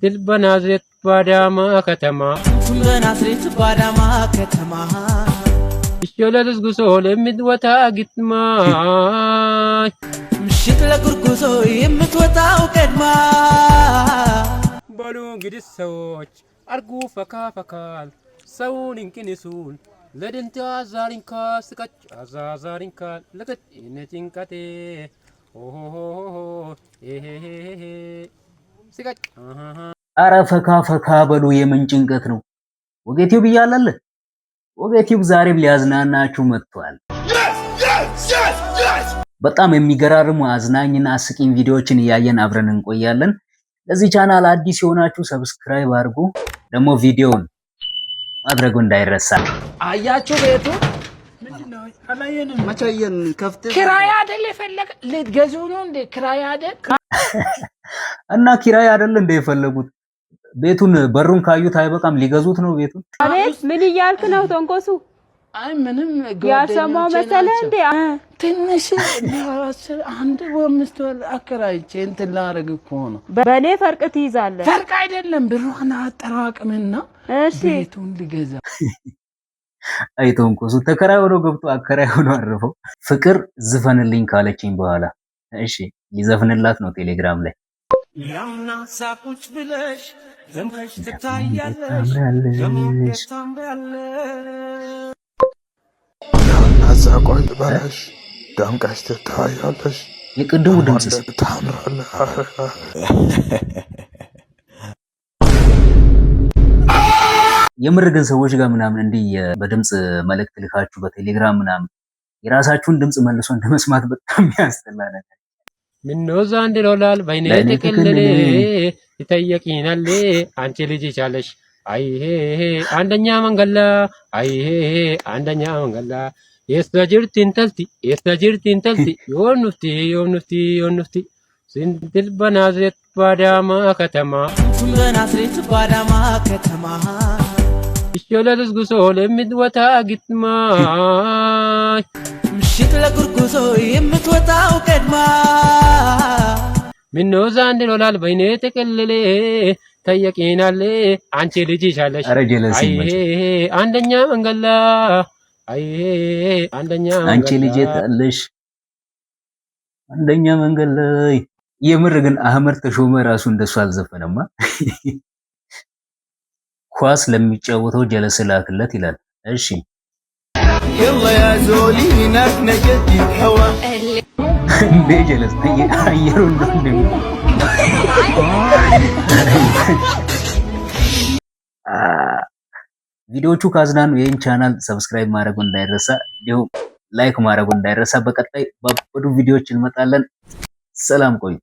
በናዝሬት ባዳማ ከተማ በናዝሬት ባዳማ ከተማ ይሾለልስ ጉዞ ለምትወጣ ግጥማ ምሽት ለጉርጉዞ የምትወጣው ቀድማ በሉ እንግዲህ ሰዎች አርጉ ፈካ ፈካል ሰውን እንቅንሱን ለድንታ ዛሪንካ ስቀጭ አዛዛሪንካ ለቀጭ ነጭንቀቴ ኦሆሆ ኤሄሄሄ ስቀጭ አረ ፈካ ፈካ በሉ የምን ጭንቀት ነው? ወጌቲው ብያለለ። ወጌቲው ዛሬም ሊያዝናናችሁ መጥቷል። በጣም የሚገራርሙ አዝናኝና አስቂኝ ቪዲዮዎችን እያየን አብረን እንቆያለን። ለዚህ ቻናል አዲስ የሆናችሁ ሰብስክራይብ አድርጉ። ደግሞ ቪዲዮውን ማድረጉ እንዳይረሳ። አያችሁ ቤቱ ምንድነው? አላየንም። መቻየን ከፍተ ኪራይ አይደል የፈለገ ልትገዙ ነው እንዴ? ኪራይ አይደል እና ኪራይ አይደል እንደ የፈለጉት ቤቱን በሩን ካዩት አይበቃም ሊገዙት ነው ቤቱን። አቤት ምን ይያልክ ነው ተንቆሱ? አይ ምንም ያሰማው መሰለ እንዴ? ትንሽ አንድ ወምስት ወር አከራይቼ እንትን ላረግ እኮ ነው። በኔ ፈርቅ ትይዛለህ። ፈርቅ አይደለም ብሩን አጠራቅምና ቤቱን ሊገዛ። አይ ተንቆሱ ተከራይ ሆኖ ገብቶ አከራይ ሆኖ አረፈው። ፍቅር ዝፈንልኝ ካለችኝ በኋላ እሺ ሊዘፍንላት ነው ቴሌግራም ላይ። ያምና ሳቁች ብለሽ ዘምከሽ ትታያለሽ ታምራለሽ አዛቆይ በላሽ ደምቀሽ ትታያለሽ የቅድሙ ድምጽ ታምራለሽ። የምር ግን ሰዎች ጋር ምናምን እንዲህ በድምጽ መልእክት ልካችሁ በቴሌግራም ምናምን የራሳችሁን ድምጽ መልሶ እንደመስማት በጣም ያስጠላ ነገር። ምነው ዛንድ ሎላል በይኔ ተከለለ ይተየቂናል አንቺ ልጅ ይቻለሽ አይሄ አንደኛ መንገላ አይሄ አንደኛ መንገላ የስተጅርቲን ተልቲ ዮኑፍቲ ስንትል በናዝሬት ባዳማ ከተማ ይሾለልስ ጉዞ ለምትወጣ ግጥማ ምሽት ለጉርጉዞ የምትወጣው ቀድማ ምነው ዛንድ ሎላል በይኔ ተከለለ ተየቂናል አንቺ ልጅ ይቻለሽ አይሄ አንደኛ መንገላ አይሄ አንደኛ መንገላ አንቺ ልጅ ታለሽ አንደኛ መንገድ ላይ። የምር ግን አህመድ ተሾመ ራሱ እንደሱ አልዘፈነማ። ኳስ ለሚጫወተው ጀለስ ላክለት ይላል። እሺ يلا يا زولي هناك نجد الهوى እንዴ ጀለስ አየሩ እንደምን ቪዲዮቹ ካዝናኑ ይህን ቻናል ሰብስክራይብ ማድረጉ እንዳይረሳ፣ እንዲሁም ላይክ ማድረጉ እንዳይረሳ። በቀጣይ ባበዱ ቪዲዮዎች እንመጣለን። ሰላም ቆዩ።